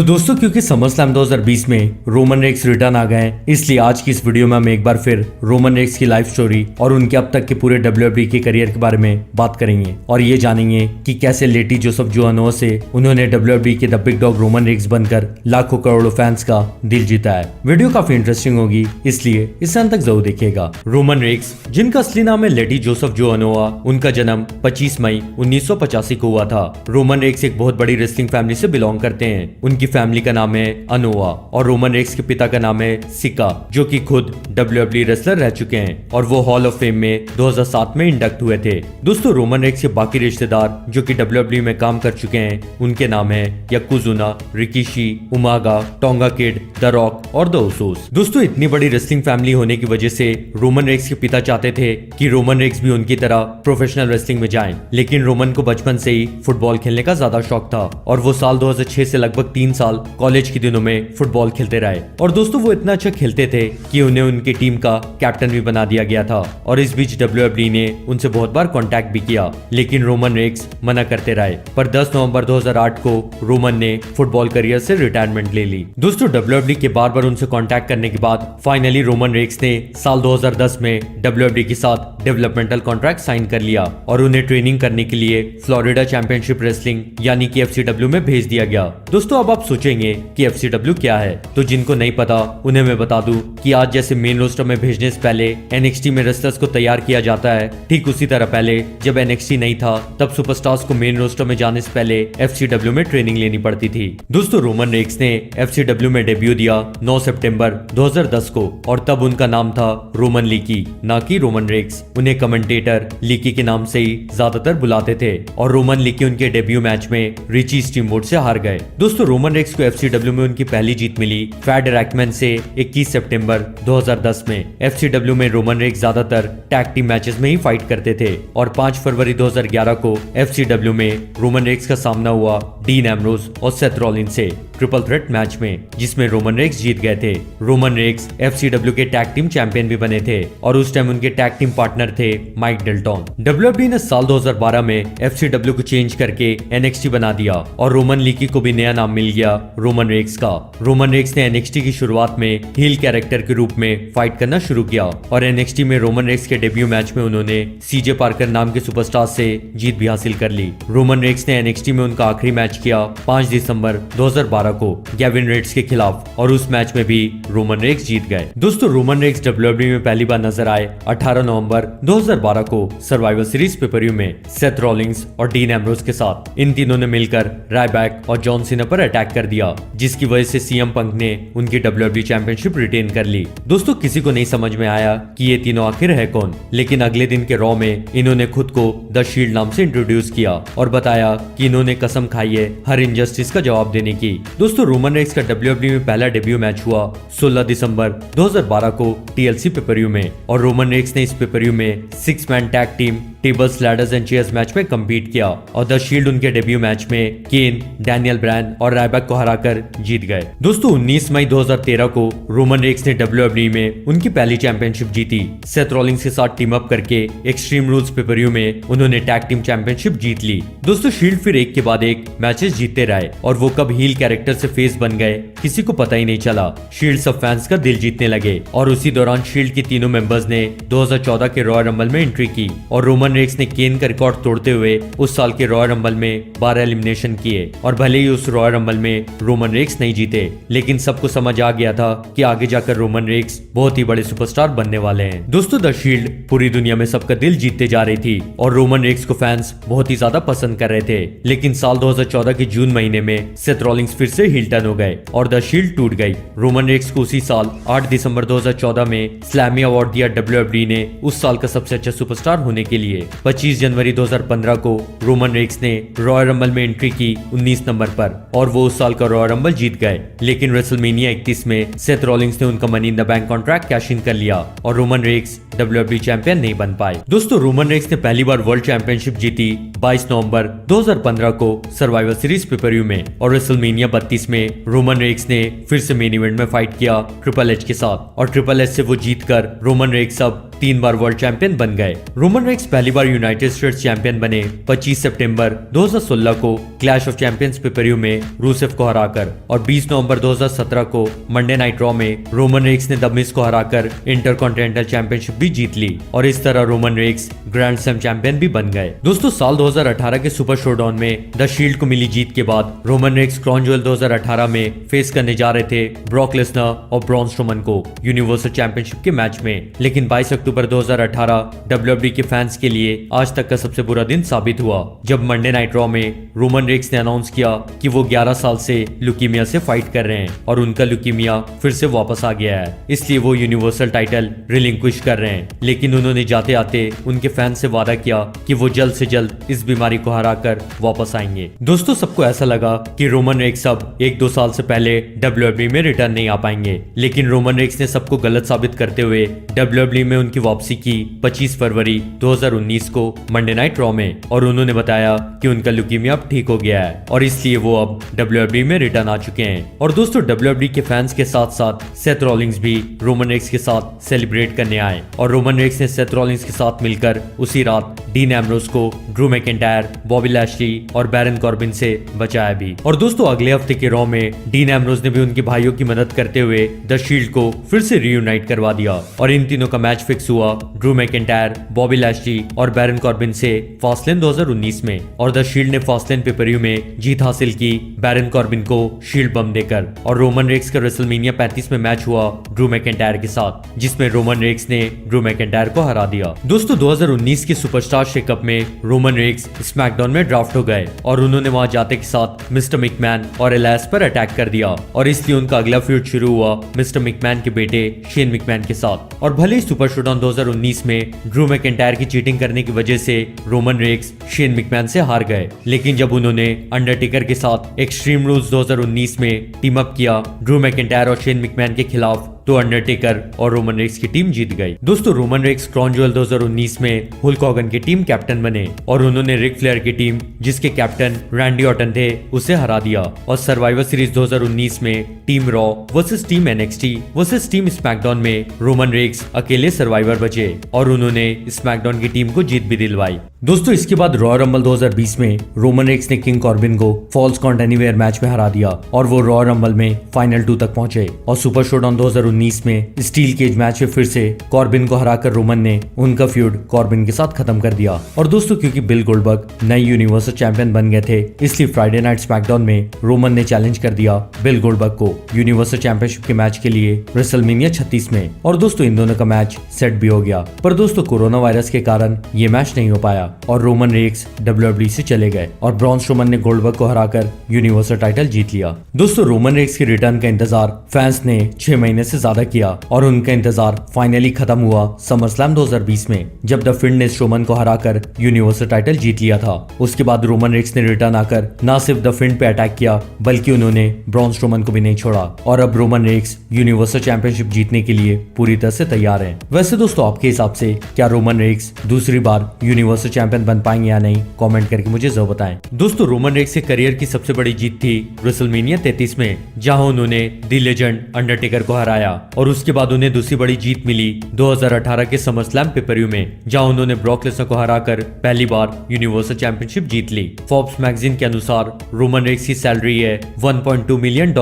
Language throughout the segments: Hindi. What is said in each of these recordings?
तो दोस्तों क्योंकि समरस्लैम 2020 में रोमन रेक्स रिटर्न आ गए हैं, इसलिए आज की इस वीडियो में हम एक बार फिर रोमन रेक्स की लाइफ स्टोरी और उनके अब तक के पूरे WWE के करियर के बारे में बात करेंगे और ये जानेंगे कि कैसे लेटी जोसेफ जोआनोआ से उन्होंने WWE के the big dog Roman Reigns बनकर लाखों करोड़ों फैंस का दिल जीता है। वीडियो काफी इंटरेस्टिंग होगी, इसलिए इसे अंत तक जरूर देखिएगा। रोमन रेक्स, जिनका असली नाम है लेटी जोसेफ जोआनोआ, उनका जन्म 25 मई 1985 को हुआ था। रोमन रेक्स एक बहुत बड़ी रेसलिंग फैमिली से बिलोंग करते हैं। उनकी फैमिली का नाम है अनोआ और रोमन रेक्स के पिता का नाम है सिका, जो कि खुद WWE रेसलर रह चुके हैं और वो हॉल ऑफ फेम में 2007 में इंडक्ट हुए थे। दोस्तों रोमन रेक्स के बाकी रिश्तेदार जो कि WWE में काम कर चुके हैं, उनके नाम है Yokozuna, Rikishi, Umaga, Tonga Kid, the Rock और द ओसोस। दोस्तों इतनी बड़ी रेसलिंग फैमिली होने की वजह से रोमन रेक्स के पिता चाहते थे कि रोमन रेक्स भी उनकी तरह प्रोफेशनल रेसलिंग में जाएं, लेकिन रोमन को बचपन से ही फुटबॉल खेलने का ज्यादा शौक था और वो साल 2006 से लगभग 3 साल कॉलेज के दिनों में फुटबॉल खेलते रहे। और दोस्तों वो इतना अच्छा खेलते थे कि उन्हें उनकी टीम का कैप्टन भी बना दिया गया था और इस बीच WWE ने उनसे बहुत बार कांटेक्ट भी किया, लेकिन रोमन रेक्स मना करते रहे। पर 10 नवंबर 2008 को रोमन ने फुटबॉल करियर से रिटायरमेंट ले ली। दोस्तों WWE के बार बार उनसे कांटेक्ट करने के बाद फाइनली रोमन रेक्स ने साल 2010 में WWE के साथ डेवलपमेंटल कॉन्ट्रैक्ट साइन कर लिया और उन्हें ट्रेनिंग करने के लिए फ्लोरिडा चैंपियनशिप रेसलिंग यानी कि FCW में भेज दिया गया। दोस्तों अब आप सोचेंगे कि FCW क्या है, तो जिनको नहीं पता उन्हें मैं बता दूं कि आज जैसे मेन रोस्टर में भेजने से पहले NXT में रेसलर्स को तैयार किया जाता है, ठीक उसी तरह पहले जब NXT नहीं था तब सुपरस्टार्स को मेन रोस्टर में जाने से पहले FCW में ट्रेनिंग लेनी पड़ती थी। दोस्तों रोमन रेक्स ने FCW में डेब्यू दिया 9 सितंबर 2010 को और तब उनका नाम था रोमन लीकी, ना कि रोमन रेक्स। उन्हें कमेंटेटर लीकी के नाम से ही ज्यादातर बुलाते थे और रोमन लीकी उनके डेब्यू मैच में रिची स्टीमबोट से हार गए। दोस्तों रोमन रेक्स को FCW में उनकी पहली जीत मिली फैड रैकमैन से 21 सितंबर 2010 में। FCW में रोमन रेक्स ज्यादातर टैग टीम मैचेस में ही फाइट करते थे और 5 फरवरी 2011 को FCW में रोमन रेक्स का सामना हुआ डीन एम्ब्रोज और सेथ रॉलिन्स से ट्रिपल थ्रेट मैच में, जिसमें रोमन रेक्स जीत गए थे। रोमन रेक्स FCW के टैग टीम चैंपियन भी बने थे और उस टाइम उनके टैग टीम पार्टनर थे माइक डेल्टन। WWE ने साल 2012 में FCW को चेंज करके NXT बना दिया और रोमन लीकी को भी नया नाम मिल गया रोमन रेक्स का। रोमन रेक्स ने NXT की शुरुआत में हील कैरेक्टर के रूप में फाइट करना शुरू किया और NXT में रोमन रेक्स के डेब्यू मैच में उन्होंने CJ पार्कर नाम के सुपरस्टार से जीत भी हासिल कर ली। रोमन रेक्स ने NXT में उनका आखिरी मैच किया 5 दिसंबर 2012 को गेविन रेड्स के खिलाफ और उस मैच में भी रोमन रेक्स जीत गए। दोस्तों रोमन रेक्स WWE में पहली बार नजर आए 18 नवंबर 2012 को सर्वाइवर सीरीज पेपरव्यू में सेथ रॉलिन्स और डीन एम्ब्रोज के साथ। इन तीनों ने मिलकर रायबैक और जॉन सीना पर अटैक कर दिया, जिसकी वजह से CM पंक ने उनकी WWE चैंपियनशिप रिटेन कर ली। दोस्तों किसी को नहीं समझ में आया कि ये तीनों आखिर है कौन, लेकिन अगले दिन के रॉ में इन्होंने खुद को द शील्ड नाम से इंट्रोड्यूस किया और बताया कि इन्होंने कसम खाई है हर इनजस्टिस का जवाब देने की। दोस्तों रोमन रेक्स का WWE में पहला डेब्यू मैच हुआ 16 दिसंबर 2012 को TLC पेपरव्यू में और रोमन रेक्स ने इस पेपरव्यू में 6 man tag team tables, ladders and chairs match में कम्पीट किया और द शील्ड उनके डेब्यू मैच में केन, डैनियल ब्रायन और रायबैक को हराकर जीत गए। दोस्तों 19 मई 2013 को रोमन रेक्स ने WWE में उनकी पहली चैंपियनशिप जीती। सेथ रॉलिन्स के साथ टीम अप करके एक्सट्रीम रूल्स पेपरव्यू में उन्होंने टैग टीम चैंपियनशिप जीत ली। दोस्तों शील्ड फिर एक के बाद एक मैचेस जीतते रहे और वो कब हील कैरेक्टर से फेस बन गए किसी को पता ही नहीं चला। शील्ड सब फैंस का दिल जीतने लगे और उसी दौरान शील्ड के तीनों मेंबर्स ने 2014 के रॉयल रंबल में एंट्री की और रोमन रेक्स ने केन का रिकॉर्ड तोड़ते हुए उस साल के रॉयल रंबल में 12 एलिमिनेशन किए और भले ही उस रॉयल रंबल में रोमन रेक्स नहीं जीते, लेकिन सबको समझ आ गया था कि आगे जाकर रोमन रेक्स बहुत ही बड़े सुपरस्टार बनने वाले हैं। दोस्तों द शील्ड पूरी दुनिया में सबका दिल जीतते जा रही थी और रोमन रेक्स को फैंस बहुत ही ज्यादा पसंद कर रहे थे, लेकिन साल 2014 के जून महीने में सेथ रॉलिन्स फिर से हील टर्न हो गए और द शील्ड टूट गई। रोमन रेक्स को उसी साल 8 दिसंबर 2014 में स्लैमी अवार्ड दिया WWE ने उस साल का सबसे अच्छा सुपरस्टार होने के लिए। 25 जनवरी 2015 को रोमन रेक्स ने रॉयल रंबल में एंट्री की 19 नंबर पर और वो उस साल का रॉयल रंबल जीत गए, लेकिन रेसलमेनिया 31 में सेथ रॉलिन्स ने उनका money in the bank contract cash in कर लिया और रोमन रेक्स WWE चैंपियन नहीं बन पाए। दोस्तों रोमन रेक्स ने पहली बार वर्ल्ड चैंपियनशिप जीती 22 नवंबर 2015 को सर्वाइवर सीरीज पेपरव्यू में और रेसलमेनिया 32 में रोमन रेक्स ने फिर से मेन इवेंट में फाइट किया ट्रिपल एच के साथ और ट्रिपल एच से वो जीतकर रोमन रेक्स अब 3 बार वर्ल्ड चैंपियन बन गए। रोमन रेक्स पहली बार यूनाइटेड स्टेट्स चैंपियन बने 25 सितंबर 2016 को क्लैश ऑफ चैंपियंस पेपरियो में रूसेफ को हराकर, और 20 नवंबर 2017 को मंडे नाइट रॉ में रोमन रेक्स ने द मिज को हराकर इंटरकॉन्टिनेंटल चैंपियनशिप भी जीत ली, और इस तरह Roman Reigns grand slam champion भी बन गए। दोस्तों साल 2018 के सुपर शोडाउन में द शील्ड को मिली जीत के बाद रोमन रेक्स क्राउन ज्वेल 2018 में फेस करने जा रहे थे ब्रॉक लेसनर और ब्रॉन स्ट्रोमन को यूनिवर्सल चैंपियनशिप के मैच में, लेकिन 22 अक्टूबर 2018 WWE के फैंस के लिए आज तक का सबसे बुरा दिन साबित हुआ, जब मंडे नाइट रॉ में रोमन रेक्स ने अनाउंस किया कि वो 11 साल से ल्यूकीमिया से फाइट कर रहे हैं और उनका ल्यूकीमिया फिर से वापस आ गया है, इसलिए वो यूनिवर्सल टाइटल रिलिंक्विश कर रहे हैं। लेकिन उन्होंने जाते आते उनके फैंस से वादा किया कि वो जल्द से जल्द इस बीमारी को हराकर वापस आएंगे। दोस्तों सबको ऐसा लगा कि रोमन रेक्स अब 1-2 साल से पहले WWE में रिटर्न नहीं आ पाएंगे, लेकिन रोमन रेक्स ने सबको गलत साबित करते हुए WWE में उनकी वापसी की 25 फरवरी 2019 को मंडे नाइट रॉ में, और उन्होंने बताया कि उनका ल्यूकीमिया अब ठीक हो गया है और इसलिए वो अब WWE में रिटर्न आ चुके हैं। और दोस्तों WWE के फैंस के साथ साथ सेथ रॉलिंग्स भी रोमन रेक्स के साथ सेलिब्रेट करने आए, और रोमन रेक्स ने सेथ रॉलिंग्स के साथ मिलकर उसी रात डीन एम्ब्रोस को ड्रू मैकिंटायर, बॉबी लैशली और बैरन कॉर्बिन से बचाया भी। और दोस्तों अगले हफ्ते के रॉ में डीन एम्ब्रोस ने भी उनके भाइयों की मदद करते हुए द शील्ड को फिर से रीयूनाइट करवा दिया, और इन तीनों का मैच फिक्स हुआ ड्रू मैकिंटायर, बॉबी लैशली और बैरन कॉर्बिन से फास्टलेन 2019 में, और द शील्ड ने फास्टलेन पेपरियो में जीत हासिल की बैरन कॉर्बिन को शील्ड बम देकर। और रोमन रेक्स का रेसलमेनिया 35 में मैच हुआ ड्रू मैकिंटायर के साथ, जिसमें रोमन रेक्स ने ड्रू मैकिंटायर को हरा दिया। दोस्तों 2019 के सुपरस्टार शेकअप में रोमन रेक्स स्मैकडाउन में ड्राफ्ट हो गए, और उन्होंने वहां जाते के साथ मिस्टर मिकमैन और एलियास पर अटैक कर दिया, और इसलिए उनका अगला फ्यूड शुरू हुआ मिस्टर मिकमैन के बेटे शेन मिकमैन के साथ। और भले ही सुपर शोडाउन 2019 में ड्रू मैकिंटायर की चीटिंग करने की वजह से रोमन रेक्स शेन मिकमैन से हार गए, लेकिन जब उन्होंने अंडरटेकर के साथ एक्सट्रीम रूल्स 2019 में टीम अप किया ड्रू मैकिंटायर और शेन मिकमैन के खिलाफ, तो अंडरटेकर और रोमन रेक्स की टीम जीत गई। दोस्तों रोमन रेक्स क्राउन ज्वेल 2019 में हुल्क हॉगन की टीम कैप्टन बने, और उन्होंने रिक फ्लेयर की टीम जिसके कैप्टन रैंडी ऑर्टन थे उसे हरा दिया, और सर्वाइवर सीरीज 2019 में team raw versus team NXT versus team SmackDown में रोमन रेक्स अकेले सर्वाइवर बचे, और उन्होंने स्मैकडाउन की टीम को जीत भी दिलवाई। दोस्तों इसके बाद रॉ रंबल 2020 में रोमन रेक्स ने किंग कॉर्बिन को फॉल्स काउंट एनीवेयर मैच में हरा दिया, और वो रॉ रंबल में फाइनल 2 तक पहुंचे, और सुपर शोडाउन 2019 में स्टील केज मैच में फिर से कॉर्बिन को हराकर रोमन ने उनका फ्यूड कॉर्बिन के साथ खत्म कर दिया। और दोस्तों क्योंकि बिल गोल्डबर्ग नए यूनिवर्सल चैंपियन बन गए थे, इसलिए फ्राइडे नाइट स्मैकडाउन में रोमन ने चैलेंज कर दिया बिल गोल्डबर्ग को यूनिवर्सल चैंपियनशिप के मैच के लिए रेसलमेनिया 36 में, और दोस्तों इन दोनों का मैच सेट भी हो गया, पर दोस्तों कोरोना वायरस के कारण ये मैच नहीं हो पाया, और रोमन रेक्स WWE से चले गए, और ब्रॉन स्ट्रोमन ने गोल्डबर्ग को हराकर यूनिवर्सल टाइटल जीत लिया। दोस्तों रोमन रेक्स के रिटर्न का इंतजार फैंस ने 6 महीने से ज्यादा किया, और उनका इंतजार फाइनली खत्म हुआ समरस्लैम 2020 में, जब द फिंड ने स्ट्रोमन को हराकर यूनिवर्सल टाइटल जीत लिया था। उसके बाद रोमन रेक्स ने रिटर्न आकर न सिर्फ द फिंड पे अटैक किया, बल्कि उन्होंने ब्रॉन स्ट्रोमन को भी नहीं छोड़ा, और अब रोमन रेक्स यूनिवर्सल चैंपियनशिप जीतने के लिए पूरी तरह से तैयार हैं। वैसे दोस्तों आपके हिसाब से क्या रोमन रेक्स दूसरी बार यूनिवर्सल चैंपियन बन पाएंगे या नहीं, कमेंट करके मुझे जरूर बताएं। दोस्तों रोमन रेक्स के करियर की सबसे बड़ी जीत थी रेसलमेनिया 33 में, जहां उन्होंने द लेजेंड अंडरटेकर को हराया, और उसके बाद उन्हें दूसरी बड़ी जीत मिली 2018 के समरस्लैम पेपरियो में, जहां उन्होंने ब्रॉक लेसनर को हराकर पहली बार यूनिवर्सल चैंपियनशिप जीत ली। फोर्ब्स मैगजीन के अनुसार रोमन रेक्स की सैलरी है $1.2 मिलियन,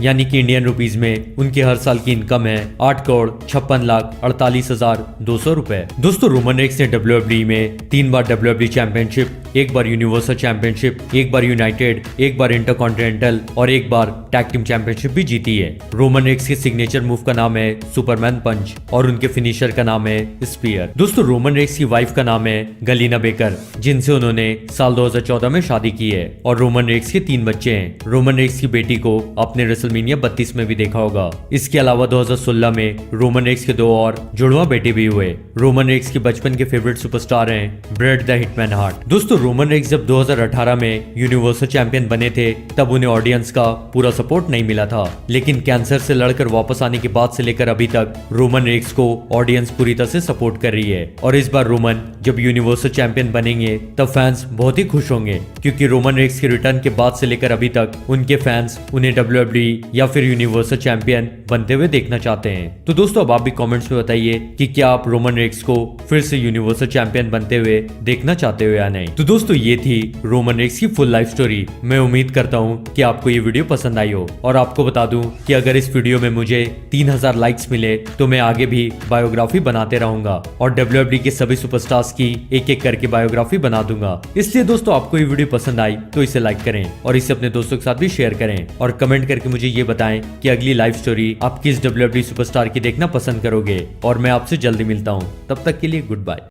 यानी कि इंडियन रुपीज में उनकी हर साल की इनकम है 8,56,48,200 रुपए। दोस्तों रोमन रेक्स ने WWE में 3 बार WWE चैंपियनशिप, 1 बार यूनिवर्सल चैंपियनशिप, 1 बार यूनाइटेड, 1 बार इंटरकॉन्टिनेंटल और 1 बार टैग टीम चैंपियनशिप भी जीती है। रोमन रेक्स के सिग्नेचर मूव का नाम है सुपरमैन पंच, और उनके फिनिशर का नाम है स्पीयर। दोस्तों रोमन रेक्स की वाइफ का नाम है गलीना बेकर, जिनसे उन्होंने साल 2014 में शादी की है, और रोमन रेक्स के 3 बच्चे हैं। रोमन रेक्स की बेटी को आपने रेसलमेनिया 32 में भी देखा होगा। इसके अलावा 2016 में रोमन रेक्स के 2 और जुड़वा बेटे भी हुए। रोमन रेक्स के बचपन के फेवरेट सुपरस्टार हैं Bret Bret the hitman Hart. दोस्तों रोमन रेक्स जब 2018 में यूनिवर्सल चैंपियन बने थे तब उन्हें ऑडियंस का पूरा सपोर्ट नहीं मिला था, लेकिन कैंसर से लड़कर वापस आने के बाद से लेकर अभी तक रोमन रेक्स को ऑडियंस पूरी तरह से सपोर्ट कर रही है। और इस बार रोमन जब यूनिवर्सल चैंपियन बनेंगे तब फैंस बहुत ही खुश होंगे, क्योंकि रोमन रेक्स के रिटर्न के बाद से लेकर अभी तक उनके फैंस उन्हें WWE या फिर यूनिवर्सल चैंपियन बनते हुए देखना चाहते हैं। तो दोस्तों अब आप भी कमेंट्स में बताइए कि क्या आप रोमन रेक्स को फिर से यूनिवर्सल चैंपियन बनते हुए देखना चाहते हो या नहीं। तो दोस्तों ये थी रोमन रेक्स की फुल लाइफ स्टोरी। मैं उम्मीद करता हूँ कि आपको ये वीडियो पसंद आई हो, और आपको बता दूं कि अगर इस वीडियो में मुझे 3000 लाइक्स मिले तो मैं आगे भी बायोग्राफी बनाते रहूंगा और WWE के सभी सुपरस्टार्स की एक एक करके बायोग्राफी बना दूंगा। इसलिए दोस्तों आपको ये वीडियो पसंद आई तो इसे लाइक करें और इसे अपने दोस्तों के साथ भी शेयर करें, और कमेंट करके मुझे ये बताएं कि अगली लाइव स्टोरी आप किस WWE सुपरस्टार की देखना पसंद करोगे। और मैं आपसे जल्दी मिलता हूँ, तब तक के लिए गुड बाय।